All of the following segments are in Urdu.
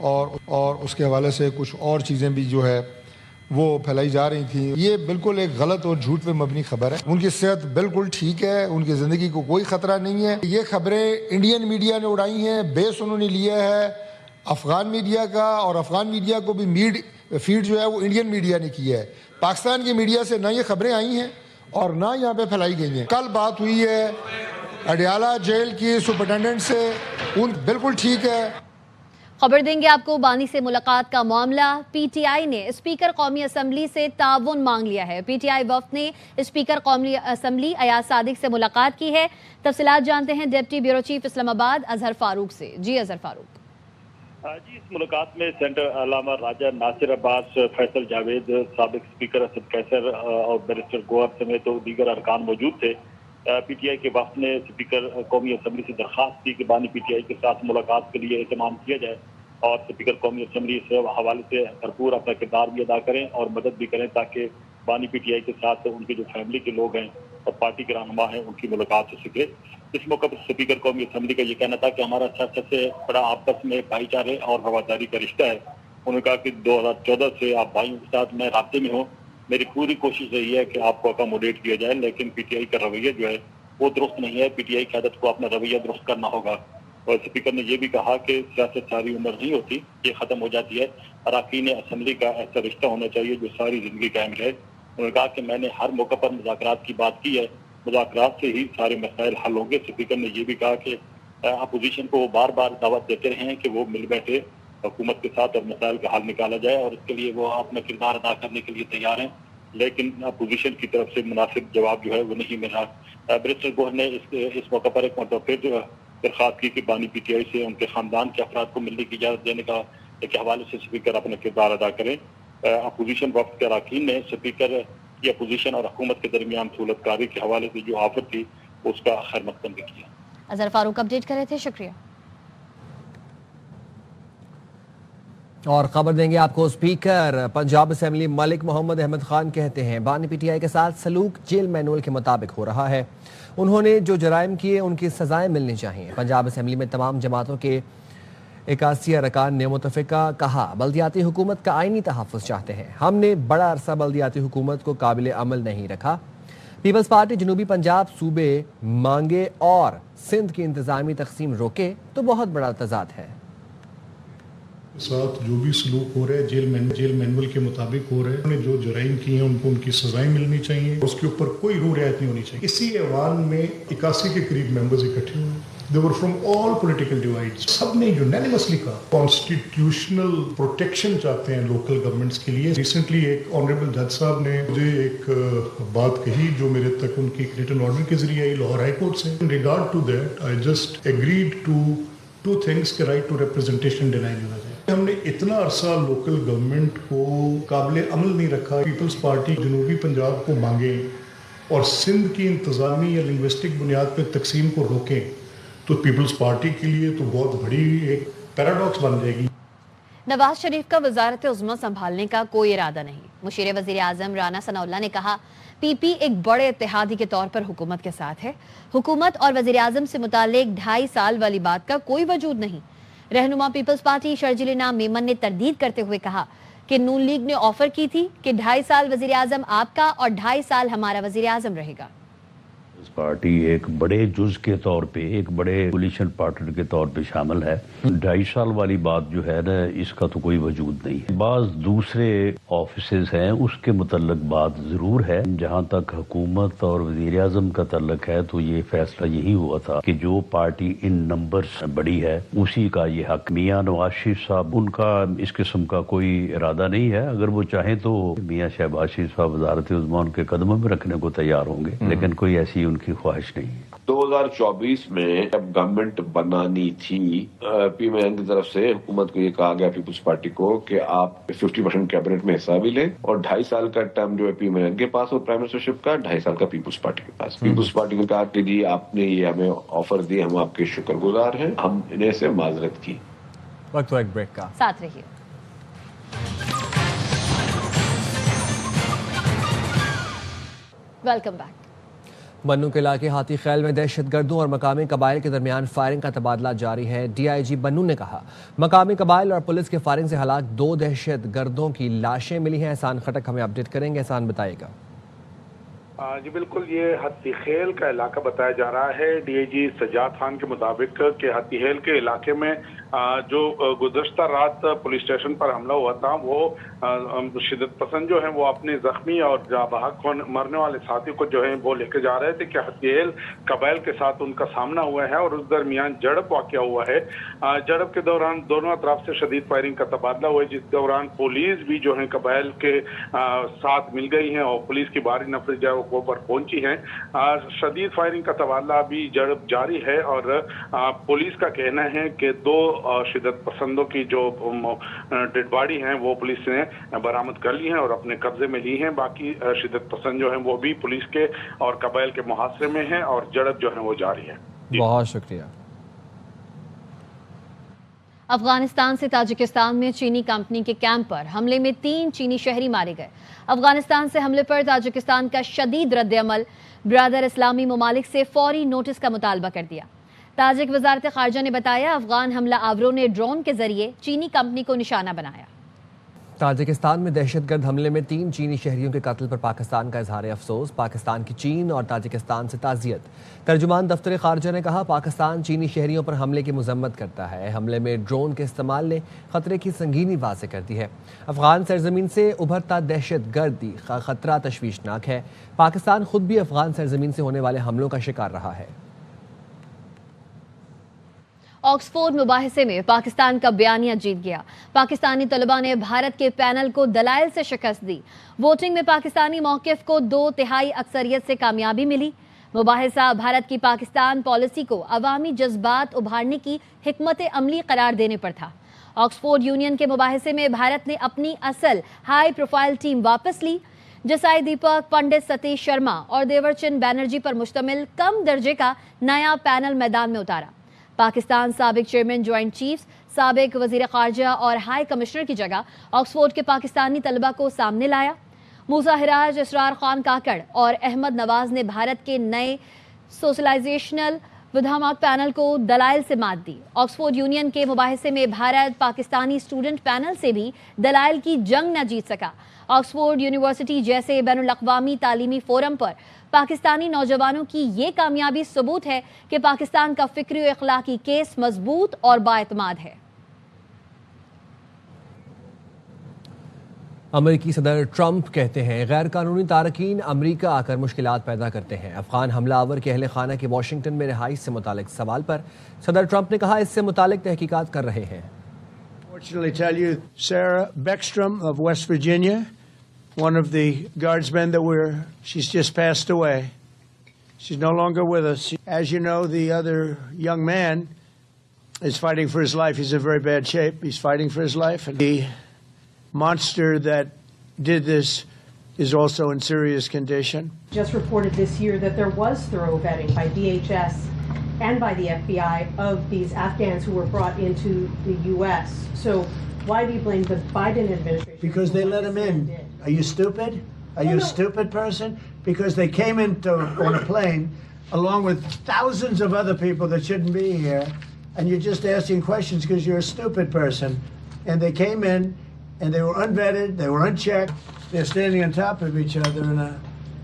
اور اس کے حوالے سے کچھ اور چیزیں بھی جو ہے وہ پھیلائی جا رہی تھیں. یہ بالکل ایک غلط اور جھوٹ پہ مبنی خبر ہے. ان کی صحت بالکل ٹھیک ہے, ان کی زندگی کو کوئی خطرہ نہیں ہے. یہ خبریں انڈین میڈیا نے اڑائی ہیں, بیس انہوں نے لیا ہے افغان میڈیا کا, اور افغان میڈیا کو بھی فیڈ جو ہے وہ انڈین میڈیا نے کی ہے. پاکستان کی میڈیا سے نہ یہ خبریں آئی ہیں اور نہ یہاں پہ پھیلائی گئی ہیں. کل بات ہوئی ہے اڈیالہ جیل کی سپرنٹینڈنٹ سے, ان بالکل ٹھیک ہے. خبر دیں گے آپ کو بانی سے ملاقات کا معاملہ. پی ٹی آئی نے اسپیکر قومی اسمبلی سے تعاون مانگ لیا ہے. پی ٹی آئی وفد نے اسپیکر قومی اسمبلی ایاز صادق سے ملاقات کی ہے. تفصیلات جانتے ہیں ڈپٹی بیورو چیف اسلام آباد اظہر فاروق سے. جی اظہر فاروق. جی, اس ملاقات میں سینٹر علامہ راجہ ناصر عباس, فیصل جاوید, سابق اسپیکر اسد قیصر اور بیرسٹر گوہر سمیت دیگر ارکان موجود تھے. پی ٹی آئی کے وفد نے اسپیکر قومی اسمبلی سے درخواست کی کہ بانی پی ٹی آئی کے ساتھ ملاقات کے لیے اہتمام کیا جائے اور اسپیکر قومی اسمبلی سے حوالے سے بھرپور اپنا کردار بھی ادا کریں اور مدد بھی کریں تاکہ بانی پی ٹی آئی کے ساتھ ان کے جو فیملی کے لوگ ہیں اور پارٹی کے رہنما ہیں ان کی ملاقات ہو سکے. اس موقع پر اسپیکر قومی اسمبلی کا یہ کہنا تھا کہ ہمارا سب سے بڑا آپس میں بھائی چارے اور رواداری کا رشتہ ہے. انہوں نے کہا کہ 2014 سے آپ بھائیوں کے ساتھ میں رابطے میں ہوں. میری پوری کوشش رہی ہے کہ آپ کو اکاموڈیٹ کیا جائے, لیکن پی ٹی آئی کا رویہ جو ہے وہ درست نہیں ہے. پی ٹی آئی قیادت کو اپنا رویہ درست کرنا ہوگا. اور اسپیکر نے یہ بھی کہا کہ سیاست ساری عمر نہیں ہوتی, یہ ختم ہو جاتی ہے. اراکین اسمبلی کا ایسا رشتہ ہونا چاہیے جو ساری زندگی قائم رہے. انہوں نے کہا کہ میں نے ہر موقع پر مذاکرات کی بات کی ہے, مذاکرات سے ہی سارے مسائل حل ہوں گے. اسپیکر نے یہ بھی کہا کہ اپوزیشن کو وہ بار بار دعوت دیتے رہے ہیں کہ وہ مل بیٹھے حکومت کے ساتھ اور مسائل کا حل نکالا جائے, اور اس کے لیے وہ اپنا کردار ادا کرنے کے لیے تیار ہیں, لیکن اپوزیشن کی طرف سے مناسب جواب جو ہے وہ نہیں مل رہا. بیرسٹر گوہر نے اس موقع پر ایک مرتبہ پھر درخواست کی کہ بانی پی ٹی آئی سے ان کے خاندان کے افراد کو ملنے کی اجازت دینے کے حوالے سے اسپیکر اپنا کردار ادا کریں. اپوزیشن وفد کے اراکین نے اسپیکر کی اپوزیشن اور حکومت کے درمیان سہولت کاری کے حوالے سے جو آفر تھی اس کا خیر مقدم بھی کیا. اظہر فاروق اپڈیٹ کر رہے تھے, شکریہ. اور خبر دیں گے آپ کو, اسپیکر پنجاب اسمبلی ملک محمد احمد خان کہتے ہیں بانی پی ٹی آئی کے ساتھ سلوک جیل مینول کے مطابق ہو رہا ہے. انہوں نے جو جرائم کیے ان کی سزائیں ملنی چاہیے. پنجاب اسمبلی میں تمام جماعتوں کے 81 ارکان نے متفقہ کہا بلدیاتی حکومت کا آئینی تحفظ چاہتے ہیں. ہم نے بڑا عرصہ بلدیاتی حکومت کو قابل عمل نہیں رکھا. پیپلز پارٹی جنوبی پنجاب صوبے مانگے اور سندھ کی انتظامی تقسیم روکے تو بہت بڑا تضاد ہے. ساتھ جو بھی سلوک ہو رہا ہے جیل مینول کے مطابق ہو رہا ہے. انہوں نے جو جرائم کی ہیں ان کو ان کی سزائیں ملنی چاہیے, اس کے اوپر کوئی رو رعایت نہیں ہونی چاہیے. اسی ایوان میں 81 کے قریب ممبرز اکٹھے ہوئے. They were from all political divides. سب نے unanimously کہا کانسٹیٹیوشنل پروٹیکشن چاہتے ہیں لوکل گورنمنٹس کے لیے. ریسنٹلی ایک آنریبل جج صاحب نے مجھے ایک بات کہی جو میرے تک ان کی ریٹن آرڈر کے ذریعے آئی لاہور ہائی کورٹ سے. In regard to that, I just agreed to two things کہ رائٹ ٹو ریپرزنٹیشن ڈینائی ہونا چاہیے. ہم نے اتنا عرصہ لوکل گورنمنٹ کو قابل عمل نہیں رکھا. پیپلز پارٹی جنوبی پنجاب کو مانگے اور سندھ کی انتظامی یا لنگوسٹک بنیاد پہ تقسیم کو روکیں تو پیپلز پارٹی کے لیے تو بہت بڑی ایک پیراڈاکس بن جائے گی. نواز شریف کا وزارت عظمیٰ سنبھالنے کا کوئی ارادہ نہیں. مشیر وزیر اعظم رانا ثناء اللہ نے کہا پی پی ایک بڑے اتحادی کے طور پر حکومت کے ساتھ ہے. حکومت اور وزیر اعظم سے متعلق 2.5 سال والی بات کا کوئی وجود نہیں. رہنما پیپلز پارٹی شرجیل نام میمن نے تردید کرتے ہوئے کہا کہ نون لیگ نے آفر کی تھی کہ 2.5 سال وزیر اعظم آپ کا اور 2.5 سال ہمارا وزیر اعظم رہے گا. پارٹی ایک بڑے جز کے طور پہ ایک بڑے کولیشن پارٹنر کے طور پہ شامل ہے. 2.5 سال والی بات جو ہے نا اس کا تو کوئی وجود نہیں ہے. بعض دوسرے آفیسز ہیں اس کے متعلق بات ضرور ہے. جہاں تک حکومت اور وزیر اعظم کا تعلق ہے تو یہ فیصلہ یہی ہوا تھا کہ جو پارٹی ان نمبرز بڑی ہے اسی کا یہ حق. میاں نواز شریف صاحب ان کا اس قسم کا کوئی ارادہ نہیں ہے. اگر وہ چاہیں تو میاں شہباز شریف صاحب وزارت عظمیٰ ان کے قدموں میں رکھنے کو تیار ہوں گے, لیکن کوئی ایسی ان کی خواہش نہیں ہے. 2024 میں جب گورنمنٹ بنانی تھی پی ایم این کی طرف سے حکومت کو یہ کہا گیا پیپلز پارٹی کو کہ آپ 50% کیبنٹ میں حصہ بھی لیں اور 2.5 سال کا ٹرم جو ہے پی ایم این کے پاس اور پرائم منسٹرشپ کا 2.5 سال کا پیپلز پارٹی کے پاس. پیپلز پارٹی نے کہا کہ جی آپ نے یہ ہمیں آفر دی, ہم آپ کے شکر گزار ہیں, ہم انہیں سے معذرت کی. وقت ایک بریک کا, ساتھ رہیے. Welcome back. بنو کے علاقے ہاتھی خیل میں دہشت گردوں اور مقامی قبائل کے درمیان فائرنگ کا تبادلہ جاری ہے۔ DIG بنو نے کہا مقامی قبائل اور پولیس کے فائرنگ سے ہلاک 2 دہشت گردوں کی لاشیں ملی ہیں۔ احسان خٹک ہمیں اپڈیٹ کریں گے۔ احسان بتائے گا۔ جی بالکل، یہ ہاتھی خیل کا علاقہ بتایا جا رہا ہے۔ DIG سجاد خان کے مطابق کہ ہاتھی خیل کے علاقے میں جو گزشتہ رات پولیس اسٹیشن پر حملہ ہوا تھا، وہ شدت پسند جو ہیں وہ اپنے زخمی اور جاں بحق مرنے والے ساتھی کو جو ہے وہ لے کے جا رہے تھے کہ ہاتھی خیل قبائل کے ساتھ ان کا سامنا ہوا ہے اور اس درمیان جھڑپ واقع ہوا ہے۔ جھڑپ کے دوران دونوں اطراف سے شدید فائرنگ کا تبادلہ ہوا ہے، جس دوران پولیس بھی جو ہے قبائل کے ساتھ مل گئی ہیں اور پولیس کی بھاری نفری جو ہے وہ پر پہنچی ہیں۔ شدید فائرنگ کا تبادلہ ابھی جھڑپ جاری ہے اور پولیس کا کہنا ہے کہ 2 شدت پسندوں کی جو ڈیڈ باڈی ہیں وہ پولیس نے برآمد کر لی ہیں اور اپنے قبضے میں لی ہیں۔ باقی شدت پسند جو ہیں وہ بھی پولیس کے اور قبائل کے محاصرے میں ہیں اور جھڑپ جو ہے وہ جاری ہے۔ بہت شکریہ۔ افغانستان سے تاجکستان میں چینی کمپنی کے کیمپ پر حملے میں 3 چینی شہری مارے گئے۔ افغانستان سے حملے پر تاجکستان کا شدید رد عمل، برادر اسلامی ممالک سے فوری نوٹس کا مطالبہ کر دیا۔ تاجک وزارت خارجہ نے بتایا افغان حملہ آوروں نے ڈرون کے ذریعے چینی کمپنی کو نشانہ بنایا۔ تاجکستان میں دہشت گرد حملے میں 3 چینی شہریوں کے قتل پر پاکستان کا اظہار افسوس، پاکستان کی چین اور تاجکستان سے تعزیت۔ ترجمان دفتر خارجہ نے کہا پاکستان چینی شہریوں پر حملے کی مذمت کرتا ہے، حملے میں ڈرون کے استعمال نے خطرے کی سنگینی واضح کر دی ہے۔ افغان سرزمین سے ابھرتا دہشت گردی خطرہ تشویشناک ہے، پاکستان خود بھی افغان سرزمین سے ہونے والے حملوں کا شکار رہا ہے۔ آکسفورڈ مباحثے میں پاکستان کا بیانیہ جیت گیا، پاکستانی طلباء نے بھارت کے پینل کو دلائل سے شکست دی۔ ووٹنگ میں پاکستانی موقف کو 2/3 اکثریت سے کامیابی ملی۔ مباحثہ بھارت کی پاکستان پالیسی کو عوامی جذبات ابھارنے کی حکمت عملی قرار دینے پر تھا۔ آکسفورڈ یونین کے مباحثے میں بھارت نے اپنی اصل ہائی پروفائل ٹیم واپس لی، جسائی دیپک، پنڈت ستیش شرما اور دیور چند بینرجی پر مشتمل کم درجے کا نیا پینل میدان میں اتارا۔ پاکستان سابق چیئرمین جوائنٹ چیفز، سابق وزیر خارجہ اور ہائی کمشنر کی جگہ آکسفورڈ کے پاکستانی طلبہ کو سامنے لایا۔ موسیٰ ہراج، اسرار خان کاکڑ اور احمد نواز نے بھارت کے نئے سوشلائزیشنل ودھامات پینل کو دلائل سے مات دی۔ آکسفورڈ یونین کے مباحثے میں بھارت پاکستانی اسٹوڈنٹ پینل سے بھی دلائل کی جنگ نہ جیت سکا۔ آکسفورڈ یونیورسٹی جیسے بین الاقوامی تعلیمی فورم پر پاکستانی نوجوانوں کی یہ کامیابی ثبوت ہے کہ پاکستان کا فکری و اخلاقی کیس مضبوط اور بااعتماد ہے۔ امریکی صدر ٹرمپ کہتے ہیں غیر قانونی تارکین امریکہ آ کر مشکلات پیدا کرتے ہیں۔ افغان حملہ آور کے اہل خانہ کی واشنگٹن میں رہائش سے متعلق سوال پر صدر ٹرمپ نے کہا اس سے متعلق تحقیقات کر رہے ہیں۔ Fortunately tell you, Sarah Beckstrom of West Virginia, one of the guardsmen she's just passed away. She's no longer with us. As you know, the other young man is fighting for his life. He's in very bad shape. He's fighting for his life. And the monster that did this is also in serious condition. Just reported this year that there was thorough vetting by DHS and by the FBI of these Afghans who were brought into the U.S. So why do you blame the Biden administration? Because they let them in. Are you stupid? Are you a stupid person? Because they came in on a plane along with thousands of other people that shouldn't be here, and you're just asking questions because you're a stupid person. And they came in, and they were unvetted, they were unchecked. They're standing on top of each other, and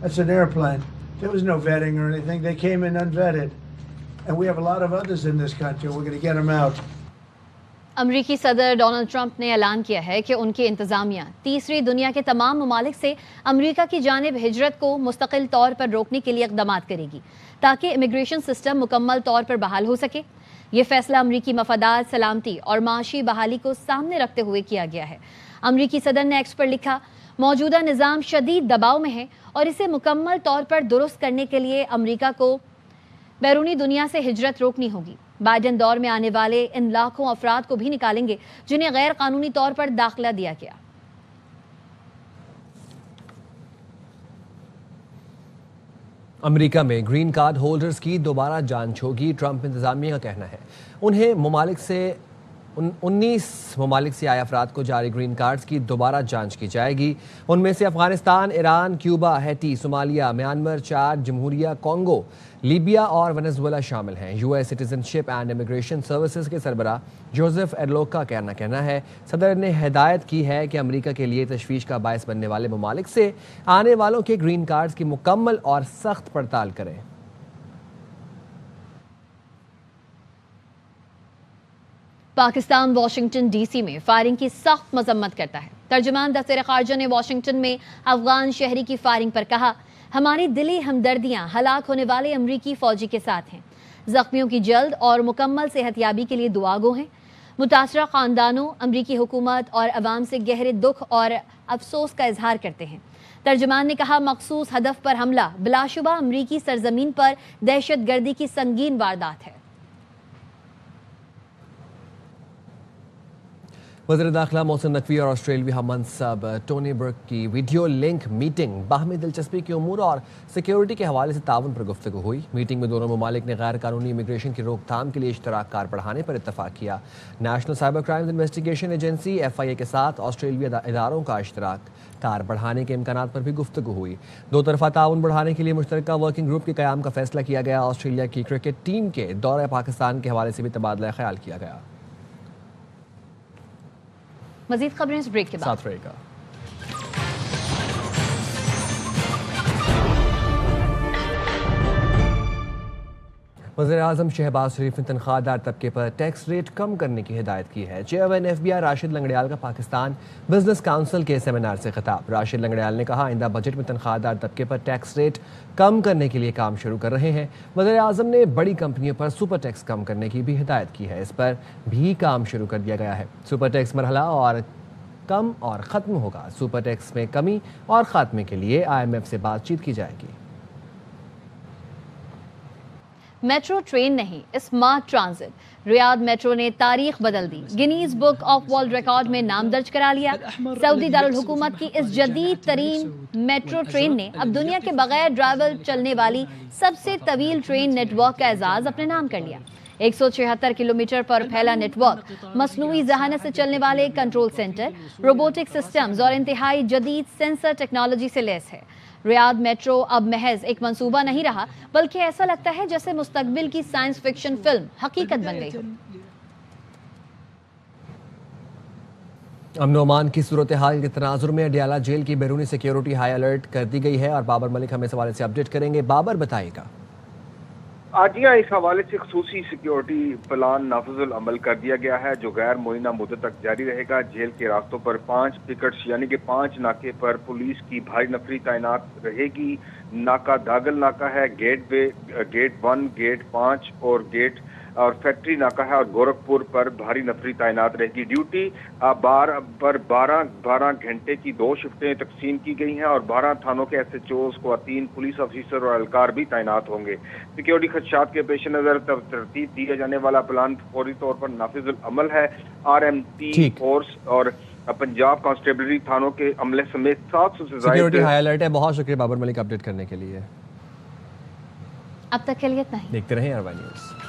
that's an airplane. There was no vetting or anything. They came in unvetted. And we have a lot of others in this country. We're going to get them out. امریکی صدر ڈونلڈ ٹرمپ نے اعلان کیا ہے کہ ان کی انتظامیہ تیسری دنیا کے تمام ممالک سے امریکہ کی جانب ہجرت کو مستقل طور پر روکنے کے لیے اقدامات کرے گی تاکہ امیگریشن سسٹم مکمل طور پر بحال ہو سکے۔ یہ فیصلہ امریکی مفادات، سلامتی اور معاشی بحالی کو سامنے رکھتے ہوئے کیا گیا ہے۔ امریکی صدر نے ایکس پر لکھا موجودہ نظام شدید دباؤ میں ہے اور اسے مکمل طور پر درست کرنے کے لیے امریکہ کو بیرونی دنیا سے ہجرت روکنی ہوگی۔ بائیڈن دور میں آنے والے ان لاکھوں افراد کو بھی نکالیں گے جنہیں غیر قانونی طور پر داخلہ دیا گیا۔ امریکہ میں گرین کارڈ ہولڈرز کی دوبارہ جانچ ہوگی، ٹرمپ انتظامیہ کا کہنا ہے انہیں ممالک سے 19 ممالک سے آئے افراد کو جاری گرین کارڈز کی دوبارہ جانچ کی جائے گی. ان میں سے Afghanistan, Iran, Cuba, Haiti, Somalia, Myanmar, Chad, جمہوریہ کانگو، لیبیا اور ونیزویلا شامل ہیں. U S citizen ship and immigration services کے سربراہ جوزف ایرلوک کا کہنا ہے صدر نے ہدایت کی ہے کہ امریکہ کے لیے تشویش کا باعث بننے والے ممالک سے آنے والوں کے گرین کارڈز کی مکمل اور سخت پڑتال کریں. پاکستان واشنگٹن ڈی سی میں فائرنگ کی سخت مذمت کرتا ہے. ترجمان دفتر خارجہ نے واشنگٹن میں افغان شہری کی فائرنگ پر کہا، ہماری دلی ہمدردیاں ہلاک ہونے والے امریکی فوجی کے ساتھ ہیں. زخمیوں کی جلد اور مکمل صحت یابی کے لیے دعا گو ہیں. متاثرہ خاندانوں، امریکی حکومت اور عوام سے گہرے دکھ اور افسوس کا اظہار کرتے ہیں. ترجمان نے کہا، مخصوص ہدف پر حملہ بلا شبہ امریکی سرزمین پر دہشت گردی کی سنگین واردات ہے. وزیر داخلہ محسن نقوی اور آسٹریلوی ہم منصب ٹونی برک کی ویڈیو لنک میٹنگ باہمی دلچسپی کے امور اور سیکیورٹی کے حوالے سے تعاون پر گفتگو ہوئی. میٹنگ میں دونوں ممالک نے غیر قانونی امیگریشن کی روک تھام کے لیے اشتراک کار بڑھانے پر اتفاق کیا. National cyber crimes investigation agency FIA کے ساتھ آسٹریلوی اداروں کا اشتراک کار بڑھانے کے امکانات پر بھی گفتگو ہوئی. دو طرفہ تعاون بڑھانے کے لیے مشترکہ ورکنگ گروپ کے قیام کا فیصلہ کیا گیا. آسٹریلیا کی کرکٹ ٹیم کے دورہ پاکستان کے حوالے سے بھی تبادلہ خیال کیا گیا. مزید خبریں اس بریک کے بعد. ساتھ رہے گا. وزیر اعظم شہباز شریف نے تنخواہ دار طبقے پر ٹیکس ریٹ کم کرنے کی ہدایت کی ہے. چیئرمین FBI راشد لنگڑیال کا پاکستان بزنس کونسل کے سیمینار سے خطاب. راشد لنگڑیال نے کہا، آئندہ بجٹ میں تنخواہ دار طبقے پر ٹیکس ریٹ کم کرنے کے لیے کام شروع کر رہے ہیں. وزیر اعظم نے بڑی کمپنیوں پر سپر ٹیکس کم کرنے کی بھی ہدایت کی ہے. اس پر بھی کام شروع کر دیا گیا ہے. سپر ٹیکس مرحلہ اور کم اور ختم ہوگا. سپر ٹیکس میں کمی اور خاتمے کے لیے IMF سے بات چیت کی جائے گی. میٹرو ٹرین نہیں، اسمارٹ ٹرانزٹ. ریاض میٹرو نے تاریخ بدل دی. Guinness book of world record میں نام درج کرا لیا. سعودی دارالحکومت کی اس جدید ترین میٹرو ٹرین نے اب دنیا کے بغیر ڈرائیور چلنے والی سب سے طویل ٹرین نیٹ ورک کا اعزاز اپنے نام کر لیا. 176 کلومیٹر پر پھیلا نیٹ ورک مصنوعی ذہانت سے چلنے والے کنٹرول سینٹر، روبوٹک سسٹمز اور انتہائی جدید سینسر ٹیکنالوجی سے لیس ہے. ریاض میٹرو اب محض ایک منصوبہ نہیں رہا، بلکہ ایسا لگتا ہے جیسے مستقبل کی سائنس فکشن فلم حقیقت بن گئی ہو. امن و امان کی صورتحال کے تناظر میں اڈیالہ جیل کی بیرونی سیکیورٹی ہائی الرٹ کر دی گئی ہے اور بابر ملک ہمیں اس حوالے سے اپڈیٹ کریں گے. بابر بتائیے گا. آجیہ اس حوالے سے خصوصی سیکیورٹی پلان نافذ العمل کر دیا گیا ہے جو غیر معینہ مدت تک جاری رہے گا. جیل کے راستوں پر 5 پکٹس یعنی کہ 5 ناکے پر پولیس کی بھاری نفری تعینات رہے گی. ناکہ داگل ناکہ ہے، گیٹ 1، گیٹ 5 اور فیکٹری ناکہ ہے، اور گورکھپور پر بھاری نفری تعینات رہے گی. ڈیوٹی پر 12 گھنٹے کی 2 شفٹیں تقسیم کی گئی ہیں اور 12 تھانوں کے SHOs، خواتین پولیس افیسر اور اہلکار بھی تعینات ہوں گے. سیکیورٹی خدشات کے پیش نظر ترتیب دیے جانے والا پلان فوری طور پر نافذ العمل ہے. RMT فورس اور پنجاب کانسٹیبلری تھانوں کے عملے سمیت 700 سے زائد سیکیورٹی ہائی الرٹ ہے. بہت شکریہ بابر ملک اپڈیٹ کرنے کے لیے. اب تک کے لیے اتنا ہی. دیکھتے رہیں RY نیوز.